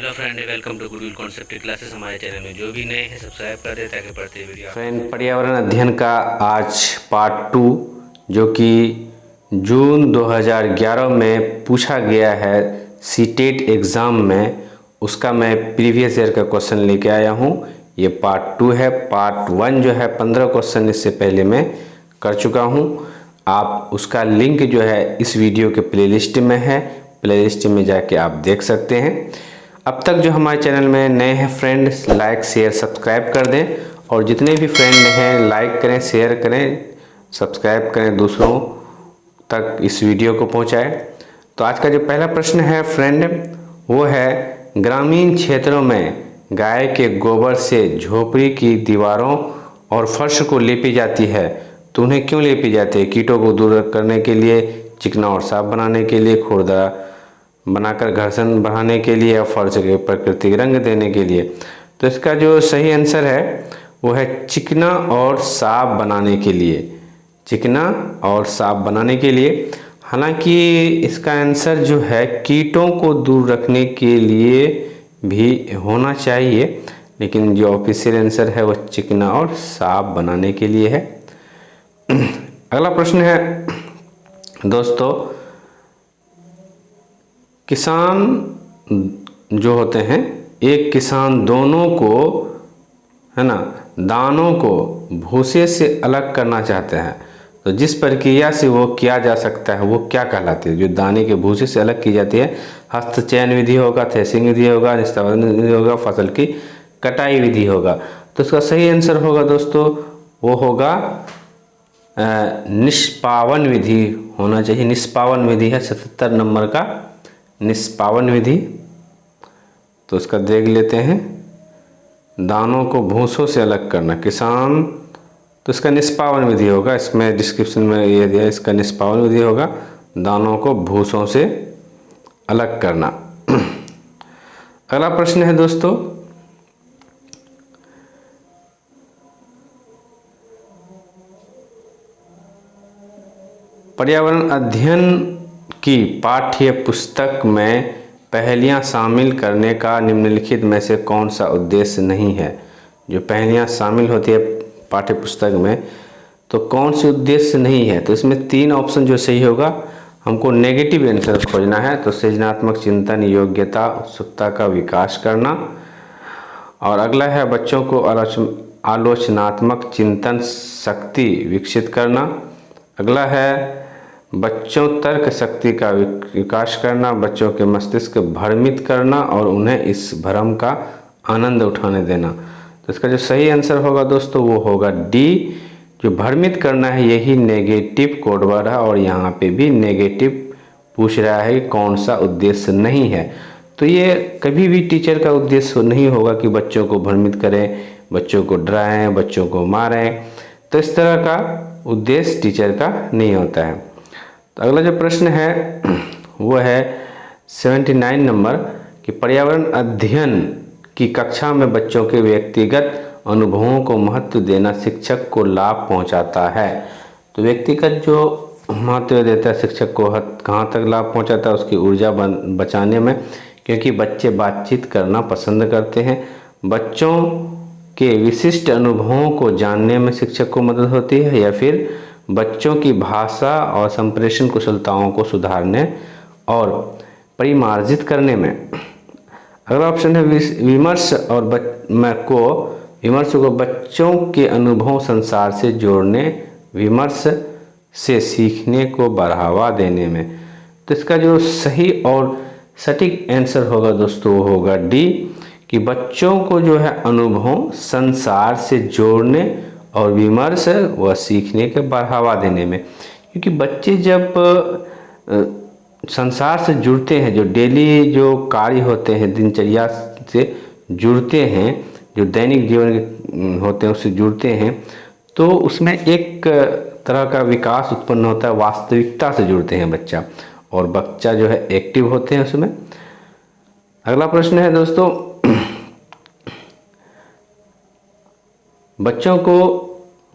Hello friend, welcome to goodwill concept classes. हमारे channel में जो भी नए हैं सब्सक्राइब कर दे ताकि पढ़ते वीडियो। फ्रेंड, पर्यावरण अध्ययन का आज पार्ट 2 जो कि जून 2011 में पूछा गया है सीटेट एग्ज़ाम में, उसका मैं प्रीवियस ईयर का क्वेश्चन लेके आया हूँ। ये पार्ट 2 है। पार्ट 1 जो है 15 क्वेश्चन इससे पहले मैं कर चुका हूँ। आप उसका लिंक जो है इस वीडियो के प्लेलिस्ट में है, प्लेलिस्ट में जाके आप देख सकते हैं। अब तक जो हमारे चैनल में नए हैं फ्रेंड्स, लाइक शेयर सब्सक्राइब कर दें, और जितने भी फ्रेंड हैं लाइक करें, शेयर करें, सब्सक्राइब करें, दूसरों तक इस वीडियो को पहुंचाएं। तो आज का जो पहला प्रश्न है फ्रेंड, वो है ग्रामीण क्षेत्रों में गाय के गोबर से झोपड़ी की दीवारों और फर्श को लेपी जाती है, तो उन्हें क्यों लेपी जाती है? कीटों को दूर करने के लिए, चिकना और साफ बनाने के लिए, खुरदरा बनाकर घर्षण बढ़ाने के लिए, या फर्श के प्राकृतिक रंग देने के लिए। तो इसका जो सही आंसर है वो है चिकना और साफ बनाने के लिए। चिकना और साफ बनाने के लिए। हालांकि इसका आंसर जो है कीटों को दूर रखने के लिए भी होना चाहिए, लेकिन जो ऑफिशियल आंसर है वो चिकना और साफ बनाने के लिए है। अगला प्रश्न है दोस्तों, किसान जो होते हैं, एक किसान दोनों को, है ना, दानों को भूसे से अलग करना चाहते हैं, तो जिस प्रक्रिया से वो किया जा सकता है वो क्या कहलाती है? जो दाने के भूसे से अलग की जाती है, हस्त चयन विधि होगा, थ्रेसिंग विधि होगा, निस्तावन विधि होगा, फसल की कटाई विधि होगा। तो इसका सही आंसर होगा दोस्तों, वो होगा निष्पावन विधि होना चाहिए। निष्पावन विधि है 77 नंबर का, निष्पावन विधि। तो इसका देख लेते हैं, दानों को भूसों से अलग करना, किसान, तो इसका निष्पावन विधि होगा। इसमें डिस्क्रिप्शन में ये दिया, इसका निष्पावन विधि होगा, दानों को भूसों से अलग करना। अगला प्रश्न है दोस्तों, पर्यावरण अध्ययन की पाठ्य पुस्तक में पहेलियाँ शामिल करने का निम्नलिखित में से कौन सा उद्देश्य नहीं है? जो पहेलियाँ शामिल होती है पाठ्य पुस्तक में, तो कौन सी उद्देश्य नहीं है? तो इसमें 3 ऑप्शन जो सही होगा, हमको नेगेटिव आंसर खोजना है। तो सृजनात्मक चिंतन, योग्यता, उत्सुकता का विकास करना, और अगला है बच्चों को आलोचनात्मक चिंतन शक्ति विकसित करना। अगला है बच्चों तर्क शक्ति का विकास करना, बच्चों के मस्तिष्क को भ्रमित करना और उन्हें इस भ्रम का आनंद उठाने देना। तो इसका जो सही आंसर होगा दोस्तों वो होगा डी, जो भ्रमित करना है, यही नेगेटिव कोड वर्ड है, और यहाँ पे भी नेगेटिव पूछ रहा है कौन सा उद्देश्य नहीं है। तो ये कभी भी टीचर का उद्देश्य नहीं होगा कि बच्चों को भ्रमित करें, बच्चों को डराएं, बच्चों को मारें। तो इस तरह का उद्देश्य टीचर का नहीं होता है। तो अगला जो प्रश्न है वो है 79 नंबर, कि पर्यावरण अध्ययन की कक्षा में बच्चों के व्यक्तिगत अनुभवों को महत्व देना शिक्षक को लाभ पहुंचाता है। तो व्यक्तिगत जो महत्व देता है शिक्षक को, कहाँ तक लाभ पहुंचाता है? उसकी ऊर्जा बचाने में, क्योंकि बच्चे बातचीत करना पसंद करते हैं। बच्चों के विशिष्ट अनुभवों को जानने में शिक्षक को मदद होती है, या फिर बच्चों की भाषा और संप्रेषण कुशलताओं को सुधारने और परिमार्जित करने में। अगला ऑप्शन है विमर्श और विमर्श को बच्चों के अनुभव संसार से जोड़ने, विमर्श से सीखने को बढ़ावा देने में। तो इसका जो सही और सटीक आंसर होगा दोस्तों वो होगा डी, कि बच्चों को जो है अनुभव संसार से जोड़ने और विमर्श व सीखने के बढ़ावा देने में। क्योंकि बच्चे जब संसार से जुड़ते हैं, जो डेली जो कार्य होते हैं, दिनचर्या से जुड़ते हैं, जो दैनिक जीवन के होते हैं उससे जुड़ते हैं, तो उसमें एक तरह का विकास उत्पन्न होता है, वास्तविकता से जुड़ते हैं बच्चा, और बच्चा जो है एक्टिव होते हैं उसमें। अगला प्रश्न है दोस्तों, बच्चों को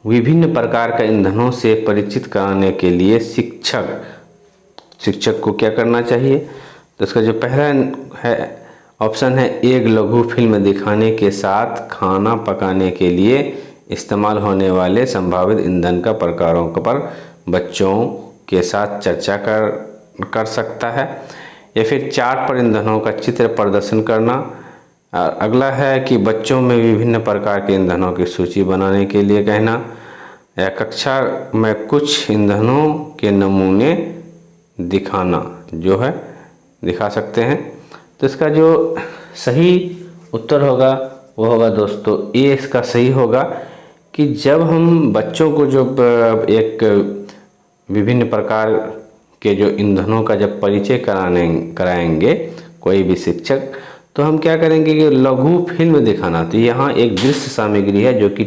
विभिन्न प्रकार के ईंधनों से परिचित कराने के लिए शिक्षक को क्या करना चाहिए? तो इसका जो पहला है ऑप्शन है एक लघु फिल्म दिखाने के साथ खाना पकाने के लिए इस्तेमाल होने वाले संभावित ईंधन का प्रकारों पर बच्चों के साथ चर्चा कर सकता है, या फिर चार्ट पर ईंधनों का चित्र प्रदर्शन करना। अगला है कि बच्चों में विभिन्न प्रकार के ईंधनों की सूची बनाने के लिए कहना, या कक्षा में कुछ ईंधनों के नमूने दिखाना जो है दिखा सकते हैं। तो इसका जो सही उत्तर होगा वो होगा दोस्तों ए इसका सही होगा कि जब हम बच्चों को जो एक विभिन्न प्रकार के जो ईंधनों का जब परिचय कराएंगे कोई भी शिक्षक, तो हम क्या करेंगे कि लघु फिल्म दिखाना। तो यहाँ एक दृश्य सामग्री है जो कि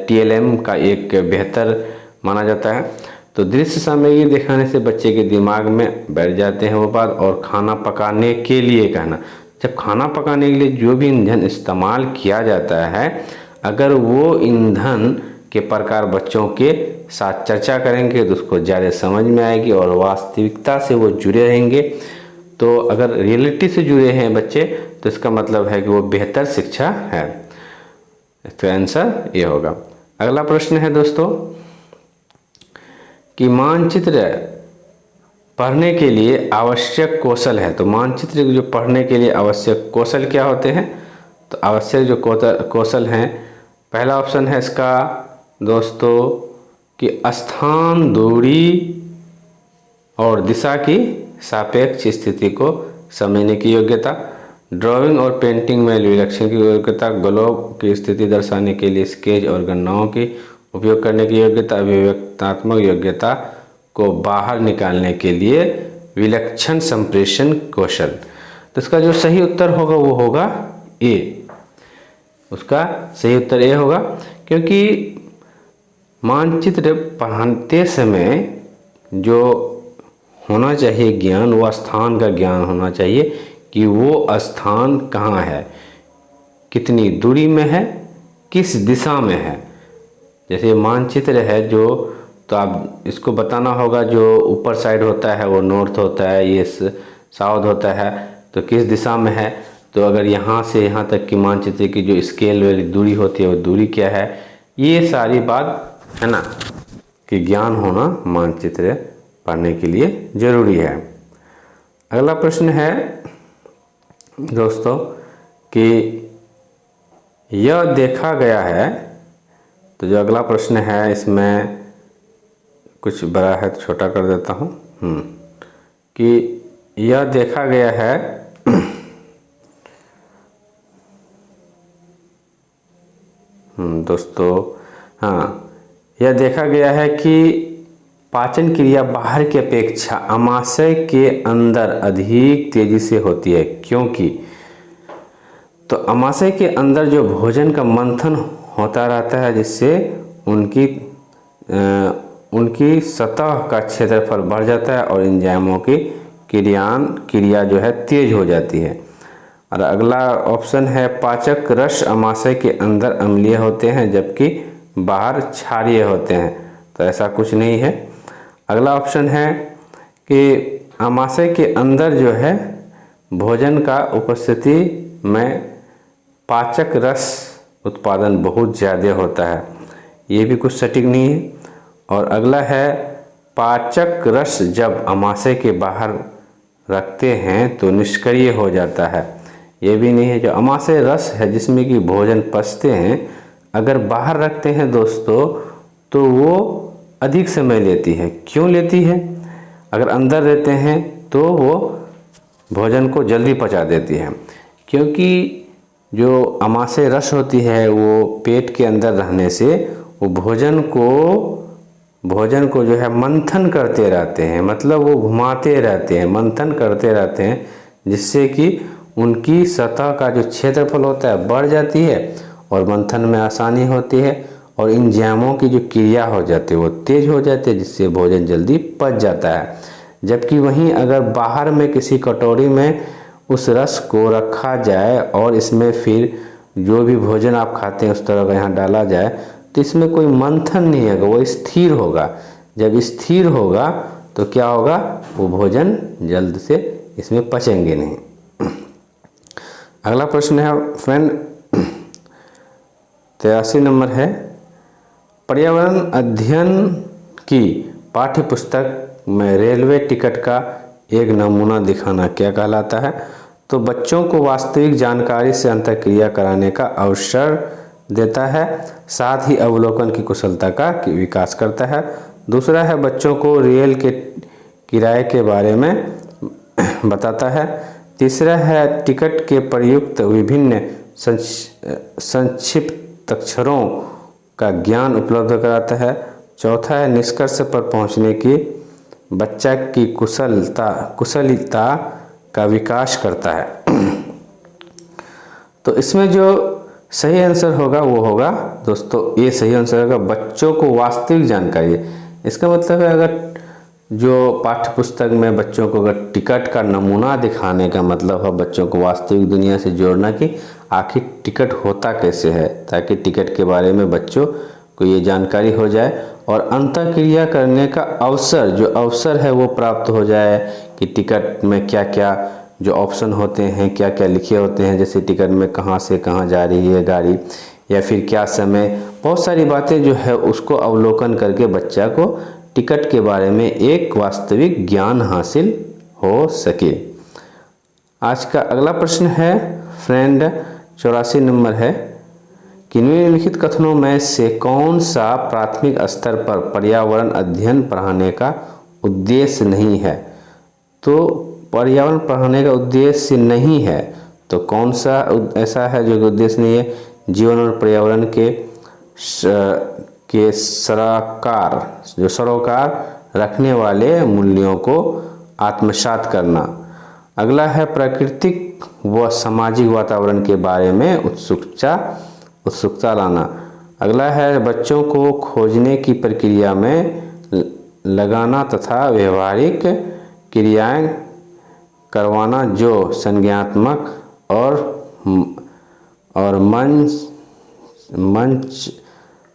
TLM का एक बेहतर माना जाता है। तो दृश्य सामग्री दिखाने से बच्चे के दिमाग में बैठ जाते हैं वो बात। और खाना पकाने के लिए कहना, जब खाना पकाने के लिए जो भी ईंधन इस्तेमाल किया जाता है, अगर वो ईंधन के प्रकार बच्चों के साथ चर्चा करेंगे तो उसको ज़्यादा समझ में आएगी और वास्तविकता से वो जुड़े रहेंगे। तो अगर रियलिटी से जुड़े हैं बच्चे तो इसका मतलब है कि वो बेहतर शिक्षा है। इसका आंसर ये होगा। अगला प्रश्न है दोस्तों कि मानचित्र पढ़ने के लिए आवश्यक कौशल है। तो मानचित्र जो पढ़ने के लिए आवश्यक कौशल क्या होते हैं? तो आवश्यक जो कौशल हैं, पहला ऑप्शन है इसका दोस्तों कि स्थान, दूरी और दिशा की सापेक्ष स्थिति को समझने की योग्यता, ड्राइंग और पेंटिंग में विलक्षण की योग्यता, ग्लोब की स्थिति दर्शाने के लिए स्केच और गणनाओं की उपयोग करने की योग्यता, अभिव्यक्तात्मक योग्यता को बाहर निकालने के लिए विलक्षण संप्रेषण कौशल। तो इसका जो सही उत्तर होगा वो होगा ए। उसका सही उत्तर ए होगा, क्योंकि मानचित्र पढ़ते समय जो होना चाहिए ज्ञान, वो स्थान का ज्ञान होना चाहिए कि वो स्थान कहाँ है, कितनी दूरी में है, किस दिशा में है। जैसे मानचित्र है जो, तो आप इसको बताना होगा जो ऊपर साइड होता है वो नॉर्थ होता है, ये साउथ होता है, तो किस दिशा में है। तो अगर यहाँ से यहाँ तक की मानचित्र की जो स्केल वाली दूरी होती है वो दूरी क्या है, ये सारी बात है ना कि ज्ञान होना मानचित्र पढ़ने के लिए जरूरी है। अगला प्रश्न है दोस्तों कि यह देखा गया है। तो जो अगला प्रश्न है इसमें कुछ बड़ा है तो छोटा कर देता हूँ कि यह देखा गया है दोस्तों, हाँ, यह देखा गया है कि पाचन क्रिया बाहर की अपेक्षा आमाशय के अंदर अधिक तेजी से होती है, क्योंकि तो आमाशय के अंदर जो भोजन का मंथन होता रहता है जिससे उनकी सतह का क्षेत्रफल बढ़ जाता है और एंजाइमों की क्रिया जो है तेज हो जाती है। और अगला ऑप्शन है पाचक रस आमाशय के अंदर अम्लीय होते हैं जबकि बाहर क्षारीय होते हैं। तो ऐसा कुछ नहीं है। अगला ऑप्शन है कि आमाशय के अंदर जो है भोजन का उपस्थिति में पाचक रस उत्पादन बहुत ज़्यादा होता है, ये भी कुछ सटीक नहीं है। और अगला है पाचक रस जब आमाशय के बाहर रखते हैं तो निष्क्रिय हो जाता है, ये भी नहीं है। जो आमाशय रस है जिसमें कि भोजन पचते हैं, अगर बाहर रखते हैं दोस्तों तो वो अधिक समय लेती है। क्यों लेती है? अगर अंदर रहते हैं तो वो भोजन को जल्दी पचा देती है, क्योंकि जो आमाशय रस होती है वो पेट के अंदर रहने से वो भोजन को जो है मंथन करते रहते हैं, मतलब वो घुमाते रहते हैं, मंथन करते रहते हैं, जिससे कि उनकी सतह का जो क्षेत्रफल होता है बढ़ जाती है और मंथन में आसानी होती है और एंजाइमों की जो क्रिया हो जाती है वो तेज हो जाती है, जिससे भोजन जल्दी पच जाता है। जबकि वहीं अगर बाहर में किसी कटोरी में उस रस को रखा जाए और इसमें फिर जो भी भोजन आप खाते हैं उस तरह का यहाँ डाला जाए तो इसमें कोई मंथन नहीं होगा, वो स्थिर होगा। जब स्थिर होगा तो क्या होगा, वो भोजन जल्द से इसमें पचेंगे नहीं। अगला प्रश्न है फ्रेंड 83 नंबर है, पर्यावरण अध्ययन की पाठ्य पुस्तक में रेलवे टिकट का एक नमूना दिखाना क्या कहलाता है? तो बच्चों को वास्तविक जानकारी से अंतःक्रिया कराने का अवसर देता है, साथ ही अवलोकन की कुशलता का विकास करता है। दूसरा है बच्चों को रेल के किराए के बारे में बताता है। तीसरा है टिकट के प्रयुक्त विभिन्न संक्षिप्त अक्षरों का ज्ञान उपलब्ध कराता है। चौथा है निष्कर्ष पर पहुंचने की बच्चा की कुशलता का विकास करता है। तो इसमें जो सही आंसर होगा वो होगा दोस्तों, ये सही आंसर होगा बच्चों को वास्तविक जानकारी। इसका मतलब है अगर जो पाठ्य पुस्तक में बच्चों को अगर टिकट का नमूना दिखाने का मतलब है बच्चों को वास्तविक दुनिया से जोड़ना कि आखिर टिकट होता कैसे है, ताकि टिकट के बारे में बच्चों को ये जानकारी हो जाए और अंतःक्रिया करने का अवसर है वो प्राप्त हो जाए कि टिकट में क्या क्या जो ऑप्शन होते हैं, क्या क्या लिखे होते हैं, जैसे टिकट में कहाँ से कहाँ जा रही है गाड़ी या फिर क्या समय, बहुत सारी बातें जो है उसको अवलोकन करके बच्चा को टिकट के बारे में एक वास्तविक ज्ञान हासिल हो सके। आज का अगला प्रश्न है फ्रेंड 84 नंबर है कि निम्नलिखित कथनों में से कौन सा प्राथमिक स्तर पर पर्यावरण अध्ययन पढ़ाने का उद्देश्य नहीं है? तो पर्यावरण पढ़ाने का उद्देश्य नहीं है तो कौन सा ऐसा है जो उद्देश्य नहीं है? जीवन और पर्यावरण के सरोकार रखने वाले मूल्यों को आत्मसात करना। अगला है प्राकृतिक व सामाजिक वातावरण के बारे में उत्सुकता लाना। अगला है बच्चों को खोजने की प्रक्रिया में लगाना तथा व्यवहारिक क्रियाएं करवाना जो संज्ञानात्मक और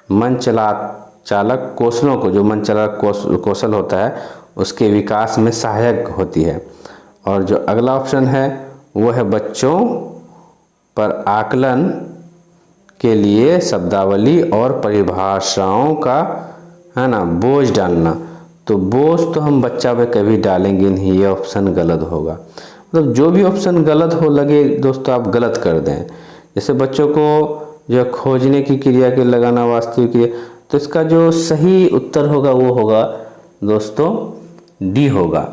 मंचलाचालक कौशलों को, जो मंचलाचालक कौशल होता है उसके विकास में सहायक होती है। और जो अगला ऑप्शन है वो है बच्चों पर आकलन के लिए शब्दावली और परिभाषाओं का है ना बोझ डालना। तो बोझ तो हम बच्चा पे कभी डालेंगे नहीं, ये ऑप्शन गलत होगा। मतलब जो भी ऑप्शन गलत हो लगे दोस्तों आप गलत कर दें। जैसे बच्चों को जो खोजने की क्रिया के लगाना वास्तविक क्रिया, तो इसका जो सही उत्तर होगा वो होगा दोस्तों डी होगा।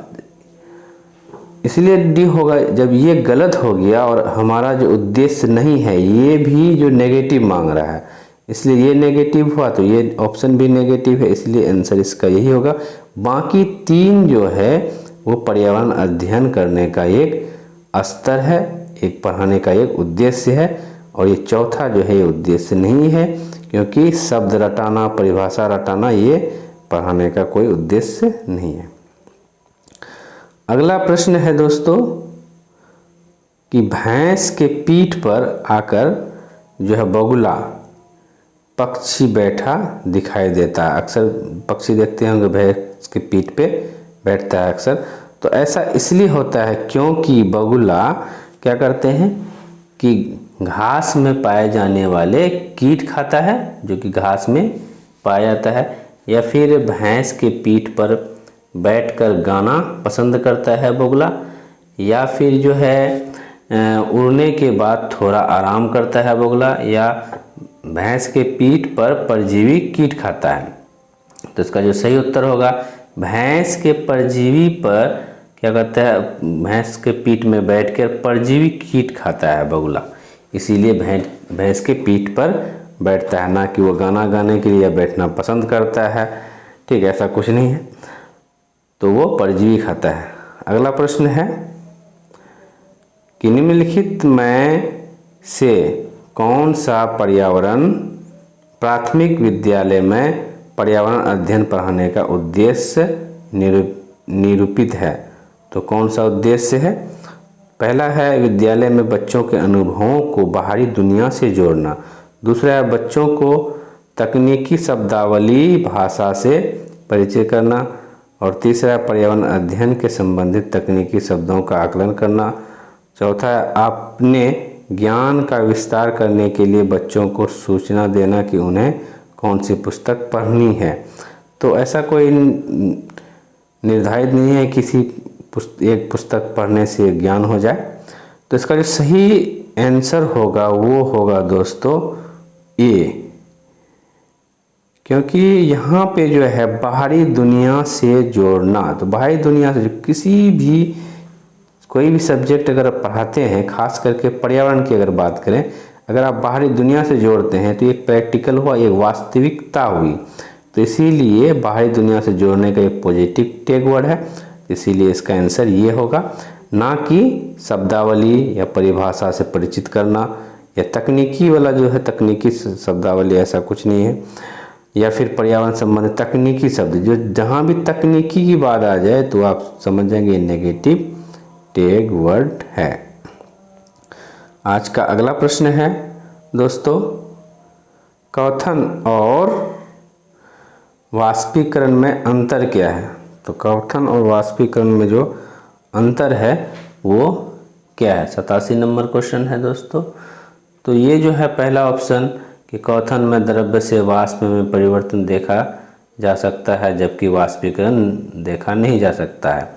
इसलिए डी होगा, जब ये गलत हो गया और हमारा जो उद्देश्य नहीं है ये भी जो नेगेटिव मांग रहा है, इसलिए ये नेगेटिव हुआ तो ये ऑप्शन भी नेगेटिव है, इसलिए आंसर इसका यही होगा। बाकी तीन जो है वो पर्यावरण अध्ययन करने का एक स्तर है, एक पढ़ाने का एक उद्देश्य है, और ये चौथा जो है ये उद्देश्य नहीं है, क्योंकि शब्द रटाना, परिभाषा रटाना ये पढ़ाने का कोई उद्देश्य नहीं है। अगला प्रश्न है दोस्तों कि भैंस के पीठ पर आकर जो है बगुला पक्षी बैठा दिखाई देता है। अक्सर पक्षी देखते होंगे भैंस के पीठ पे बैठता है अक्सर। तो ऐसा इसलिए होता है क्योंकि बगुला क्या करते हैं कि घास में पाए जाने वाले कीट खाता है, जो कि घास में पाया जाता है, या फिर भैंस के पीठ पर बैठकर गाना पसंद करता है बगुला, या फिर जो है उड़ने के बाद थोड़ा आराम करता है बगुला, या भैंस के पीठ पर परजीवी कीट खाता है। तो इसका जो सही उत्तर होगा भैंस के परजीवी पर क्या करता है, भैंस के पीठ में बैठकर परजीवी कीट खाता है बगुला, इसीलिए भैंस के पीठ पर बैठता है, ना कि वो गाना गाने के लिए बैठना पसंद करता है। ठीक है, ऐसा कुछ नहीं है, तो वो परजीवी खाता है। अगला प्रश्न है कि निम्नलिखित में से कौन सा पर्यावरण प्राथमिक विद्यालय में पर्यावरण अध्ययन पढ़ाने का उद्देश्य निरूपित है? तो कौन सा उद्देश्य है? पहला है विद्यालय में बच्चों के अनुभवों को बाहरी दुनिया से जोड़ना। दूसरा है बच्चों को तकनीकी शब्दावली भाषा से परिचय करना। और तीसरा है पर्यावरण अध्ययन के संबंधित तकनीकी शब्दों का आकलन करना। चौथा है आपने ज्ञान का विस्तार करने के लिए बच्चों को सूचना देना कि उन्हें कौन सी पुस्तक पढ़नी है। तो ऐसा कोई निर्धारित नहीं है किसी एक पुस्तक पढ़ने से ज्ञान हो जाए। तो इसका जो सही आंसर होगा वो होगा दोस्तों ए, क्योंकि यहाँ पे जो है बाहरी दुनिया से जोड़ना। तो बाहरी दुनिया से किसी भी कोई भी सब्जेक्ट अगर आप पढ़ाते हैं, खास करके पर्यावरण की अगर बात करें, अगर आप बाहरी दुनिया से जोड़ते हैं तो एक प्रैक्टिकल हुआ, एक वास्तविकता हुई। तो इसीलिए बाहरी दुनिया से जोड़ने का एक पॉजिटिव टैग वर्ड है, इसीलिए इसका आंसर ये होगा, ना कि शब्दावली या परिभाषा से परिचित करना या तकनीकी वाला जो है तकनीकी शब्दावली, ऐसा कुछ नहीं है, या फिर पर्यावरण संबंधित तकनीकी शब्द जो जहाँ भी तकनीकी की बात आ जाए तो आप समझ जाएंगे नेगेटिव टैग वर्ड है। आज का अगला प्रश्न है दोस्तों, कथन और वाष्पीकरण में अंतर क्या है। तो कथन और वाष्पीकरण में जो अंतर है वो क्या है। 87 नंबर क्वेश्चन है दोस्तों। तो ये जो है पहला ऑप्शन कि कथन में द्रव्य से वाष्प में परिवर्तन देखा जा सकता है जबकि वाष्पीकरण देखा नहीं जा सकता है।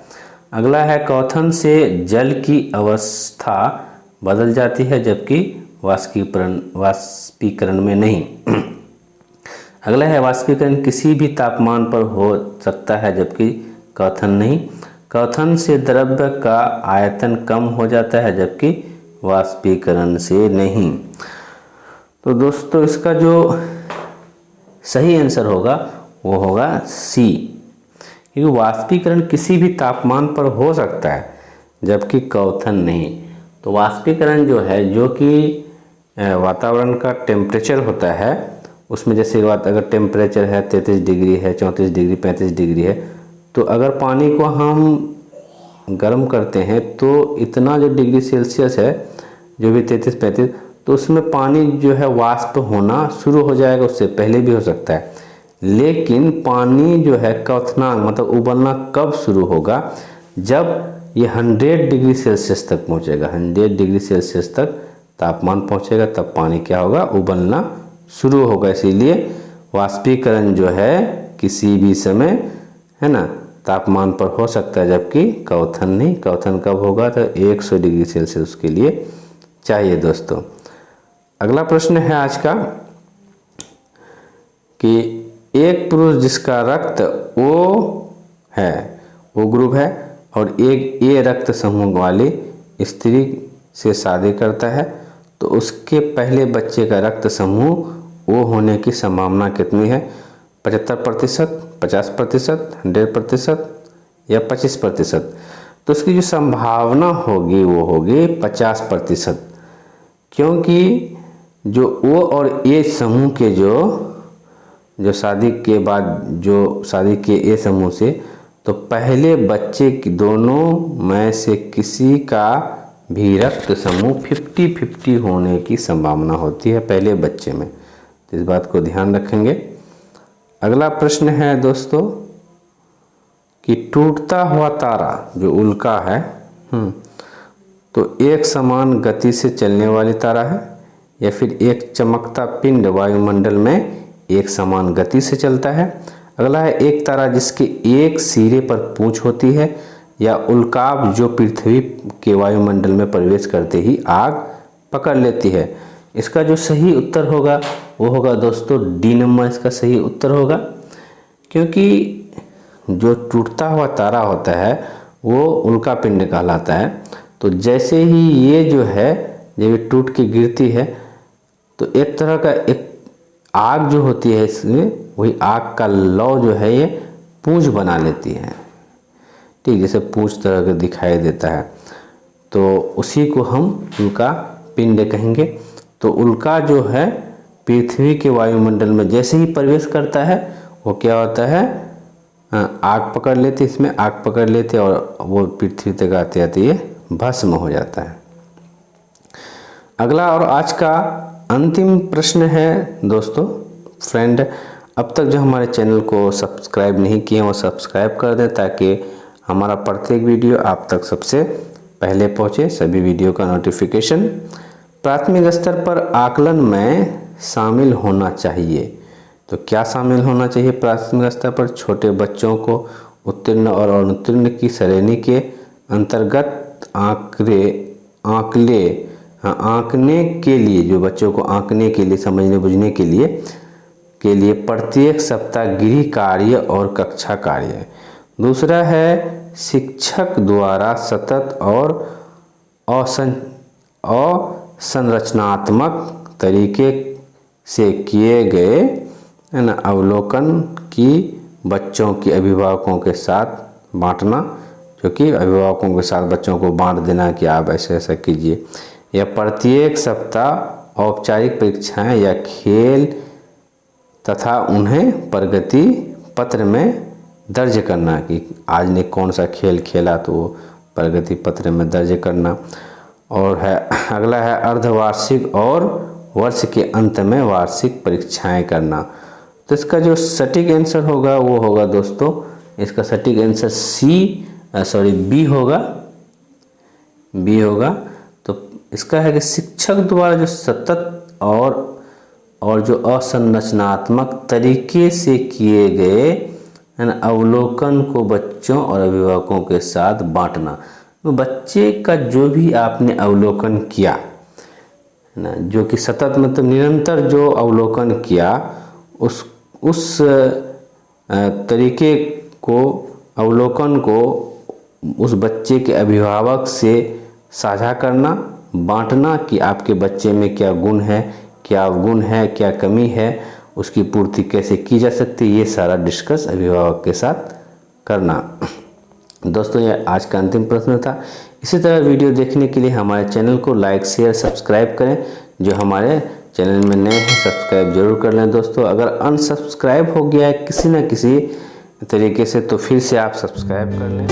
अगला है कथन से जल की अवस्था बदल जाती है जबकि वाष्पीकरण में नहीं। अगला है वाष्पीकरण किसी भी तापमान पर हो सकता है जबकि कथन नहीं। कथन से द्रव्य का आयतन कम हो जाता है जबकि वाष्पीकरण से नहीं। तो दोस्तों इसका जो सही आंसर होगा वो होगा सी, क्योंकि वाष्पीकरण किसी भी तापमान पर हो सकता है जबकि कथन नहीं। तो वाष्पीकरण जो है, जो कि वातावरण का टेम्परेचर होता है, उसमें जैसे बात अगर टेम्परेचर है 33 डिग्री है, 34 डिग्री, 35 डिग्री है, तो अगर पानी को हम गर्म करते हैं तो इतना जो डिग्री सेल्सियस है, जो भी 33-35, तो उसमें पानी जो है वाष्प होना शुरू हो जाएगा, उससे पहले भी हो सकता है। लेकिन पानी जो है क्वथनांक मतलब उबलना कब शुरू होगा, जब ये 100 डिग्री सेल्सियस तक पहुंचेगा, 100 डिग्री सेल्सियस तक तापमान पहुंचेगा, तब पानी क्या होगा, उबलना शुरू होगा। इसीलिए वाष्पीकरण जो है किसी भी समय है ना तापमान पर हो सकता है जबकि क्वथन नहीं। क्वथन कब होगा, तो 100 डिग्री सेल्सियस के लिए चाहिए दोस्तों। अगला प्रश्न है आज का कि एक पुरुष जिसका रक्त O है, O ग्रुप है, और एक A रक्त समूह वाली स्त्री से शादी करता है, तो उसके पहले बच्चे का रक्त समूह O होने की संभावना कितनी है। 75%, 50%, 100% या 25%। तो उसकी जो संभावना होगी वो होगी 50%, क्योंकि जो O और A समूह के जो शादी के बाद जो शादी के A समूह से, तो पहले बच्चे की दोनों में से किसी का भी रक्त समूह 50-50 होने की संभावना होती है पहले बच्चे में। तो इस बात को ध्यान रखेंगे। अगला प्रश्न है दोस्तों कि टूटता हुआ तारा जो उल्का है, तो एक समान गति से चलने वाली तारा है या फिर एक चमकता पिंड वायुमंडल में एक समान गति से चलता है। अगला है एक तारा जिसके एक सिरे पर पूंछ होती है या उल्काब जो पृथ्वी के वायुमंडल में प्रवेश करते ही आग पकड़ लेती है। इसका जो सही उत्तर होगा वो होगा दोस्तों डी नंबर, इसका सही उत्तर होगा, क्योंकि जो टूटता हुआ तारा होता है वो उल्का पिंड कहलाता है। तो जैसे ही ये जो है जब ये टूट के गिरती है तो एक तरह का एक आग जो होती है इसमें, वही आग का लौ जो है ये पूंछ बना लेती है, ठीक, जैसे पूंछ तरह का दिखाई देता है, तो उसी को हम उल्का पिंड कहेंगे। तो उल्का जो है पृथ्वी के वायुमंडल में जैसे ही प्रवेश करता है वो क्या होता है, आग पकड़ लेती, इसमें आग पकड़ लेते और वो पृथ्वी तक आते आते ये भस्म हो जाता है। अगला और आज का अंतिम प्रश्न है दोस्तों, फ्रेंड, अब तक जो हमारे चैनल को सब्सक्राइब नहीं किए वो सब्सक्राइब कर दें ताकि हमारा प्रत्येक वीडियो आप तक सबसे पहले पहुंचे, सभी वीडियो का नोटिफिकेशन प्राथमिक स्तर पर आकलन में शामिल होना चाहिए। तो क्या शामिल होना चाहिए प्राथमिक स्तर पर? छोटे बच्चों को उत्तीर्ण और अनुत्तीर्ण की श्रेणी के अंतर्गत आंकने के लिए, जो बच्चों को आंकने के लिए, समझने बुझने के लिए प्रत्येक सप्ताह गृह कार्य और कक्षा कार्य। दूसरा है शिक्षक द्वारा सतत और असंरचनात्मक तरीके से किए गए अवलोकन की बच्चों की अभिभावकों के साथ बांटना, जो कि अभिभावकों के साथ बच्चों को बांट देना कि आप ऐसे ऐसा कीजिए। या प्रत्येक सप्ताह औपचारिक परीक्षाएं या खेल तथा उन्हें प्रगति पत्र में दर्ज करना कि आज ने कौन सा खेल खेला तो वो प्रगति पत्र में दर्ज करना। और है अगला है अर्धवार्षिक और वर्ष के अंत में वार्षिक परीक्षाएं करना। तो इसका जो सटीक आंसर होगा वो होगा दोस्तों, इसका सटीक आंसर बी होगा। तो इसका है कि शिक्षक द्वारा जो सतत और जो असंरचनात्मक तरीके से किए गए अवलोकन को बच्चों और अभिभावकों के साथ बांटना। तो बच्चे का जो भी आपने अवलोकन किया है ना, जो कि सतत मतलब निरंतर जो अवलोकन किया, उस तरीके को, अवलोकन को उस बच्चे के अभिभावक से साझा करना, बांटना कि आपके बच्चे में क्या गुण है, क्या अवगुण है, क्या कमी है, उसकी पूर्ति कैसे की जा सकती है, ये सारा डिस्कस अभिभावक के साथ करना। दोस्तों ये आज का अंतिम प्रश्न था। इसी तरह वीडियो देखने के लिए हमारे चैनल को लाइक शेयर सब्सक्राइब करें। जो हमारे चैनल में नए हैं सब्सक्राइब जरूर कर लें दोस्तों। अगर अनसब्सक्राइब हो गया है किसी न किसी तरीके से तो फिर से आप सब्सक्राइब कर लें।